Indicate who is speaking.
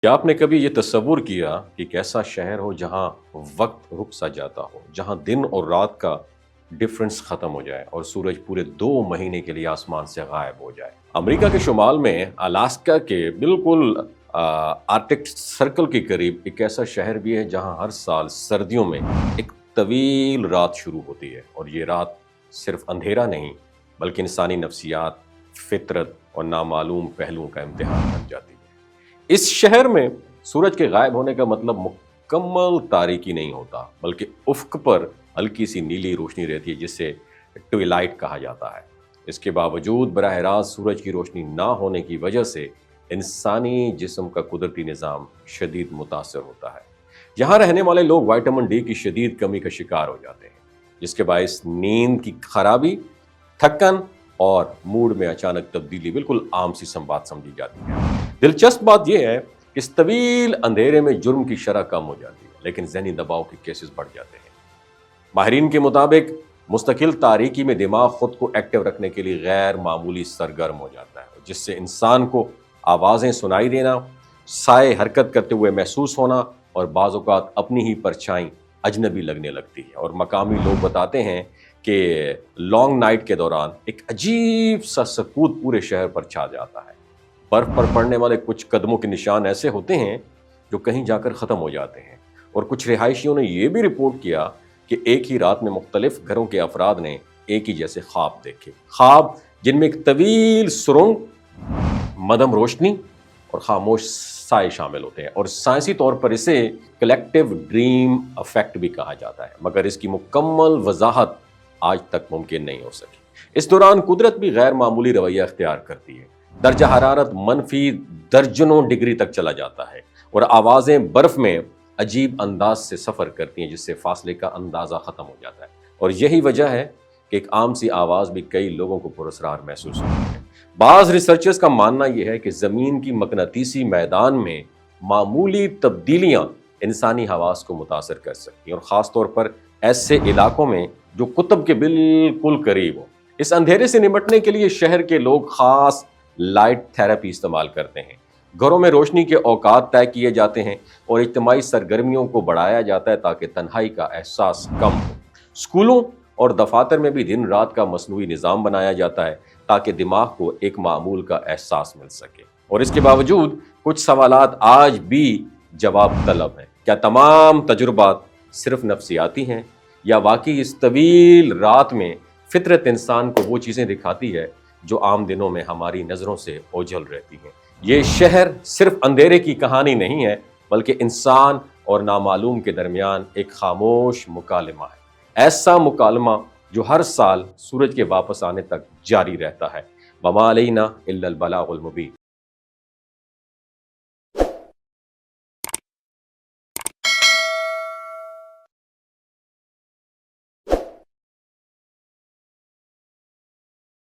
Speaker 1: क्या आपने कभी ये तस्वुर किया कि एक ऐसा शहर हो जहां वक्त रुक सा जाता हो, जहां दिन और रात का डिफरेंस खत्म हो जाए और सूरज पूरे 2 महीने के लिए आसमान से गायब हो जाए? अमेरिका के शुमाल में अलास्का के बिल्कुल आर्कटिक सर्कल के करीब एक ऐसा शहर भी है जहां हर साल सर्दियों में एक तवील रात शुरू होती है, और ये रात सिर्फ अंधेरा नहीं बल्कि इंसानी नफ्सियात, फितरत और नामालूम पहलुओं का इम्तिहान बन जाती है। इस शहर में सूरज के गायब होने का मतलब मुकम्मल तारीकी नहीं होता, बल्कि उफ़्क़ पर हल्की सी नीली रोशनी रहती है जिसे ट्विलाइट कहा जाता है। इसके बावजूद बराह रास्त सूरज की रोशनी ना होने की वजह से इंसानी जिस्म का कुदरती निज़ाम शदीद मुतासर होता है। यहाँ रहने वाले लोग विटामिन डी की शदीद कमी का शिकार हो जाते हैं, जिसके बायस नींद की खराबी, थकन और मूड में अचानक तब्दीली बिल्कुल आम सी बात समझी जाती है। दिलचस्प बात यह है कि इस तवील अंधेरे में जुर्म की शरह कम हो जाती है, लेकिन ज़हनी दबाव के केसेस बढ़ जाते हैं। माहिरीन के मुताबिक मुस्तकिल तारीकी में दिमाग खुद को एक्टिव रखने के लिए गैर मामूली सरगर्म हो जाता है, जिससे इंसान को आवाज़ें सुनाई देना, साए हरकत करते हुए महसूस होना और बाज़ औक़ात अपनी ही परछाई अजनबी लगने लगती है। और मकामी लोग बताते हैं कि लॉन्ग नाइट के दौरान एक अजीब सा सकूत पूरे शहर पर छा जाता है। बर्फ़ पर पड़ने वाले कुछ कदमों के निशान ऐसे होते हैं जो कहीं जाकर ख़त्म हो जाते हैं। और कुछ रिहायशियों ने यह भी रिपोर्ट किया कि एक ही रात में मुख्तलिफ घरों के अफराद ने एक ही जैसे ख्वाब देखे, ख्वाब जिनमें एक तवील सुरंग, मदम रोशनी और खामोश साए शामिल होते हैं। और साइंसी तौर पर इसे कलेक्टिव ड्रीम इफेक्ट भी कहा जाता है, मगर इसकी मुकम्मल वजाहत आज तक मुमकिन नहीं हो सकी। इस दौरान कुदरत भी गैर मामूली रवैया अख्तियार करती है। दर्जा हरारत मनफी दर्जनों डिग्री तक चला जाता है और आवाज़ें बर्फ़ में अजीब अंदाज से सफ़र करती हैं, जिससे फासले का अंदाज़ा ख़त्म हो जाता है। और यही वजह है कि एक आम सी आवाज़ भी कई लोगों को पुरस्कार महसूस होती है। बाज़ रिसर्चर्स का मानना यह है कि ज़मीन की मकनातीसी मैदान में मामूली तब्दीलियाँ इंसानी हवास को मुतासर कर सकती हैं, और ख़ास तौर पर ऐसे इलाकों में जो कुतुब के बिल्कुल करीब हो। इस अंधेरे से निपटने के लिए शहर के लोग ख़ास लाइट थेरेपी इस्तेमाल करते हैं। घरों में रोशनी के औकात तय किए जाते हैं और इज्तिमाई सरगर्मियों को बढ़ाया जाता है ताकि तन्हाई का एहसास कम हो। स्कूलों और दफातर में भी दिन रात का मसनूई निज़ाम बनाया जाता है ताकि दिमाग को एक मामूल का एहसास मिल सके। और इसके बावजूद कुछ सवालात आज भी जवाब तलब हैं। क्या तमाम तजुर्बात सिर्फ नफ्सियाती हैं, या वाकई इस तवील रात में फितरत इंसान को वो चीज़ें दिखाती है जो आम दिनों में हमारी नज़रों से ओझल रहती हैं? ये शहर सिर्फ अंधेरे की कहानी नहीं है, बल्कि इंसान और नामालूम के दरमियान एक खामोश मुकालमा है। ऐसा मुकालमा जो हर साल सूरज के वापस आने तक जारी रहता है। वमा अलैना इल्लल बलागुल मुबीन।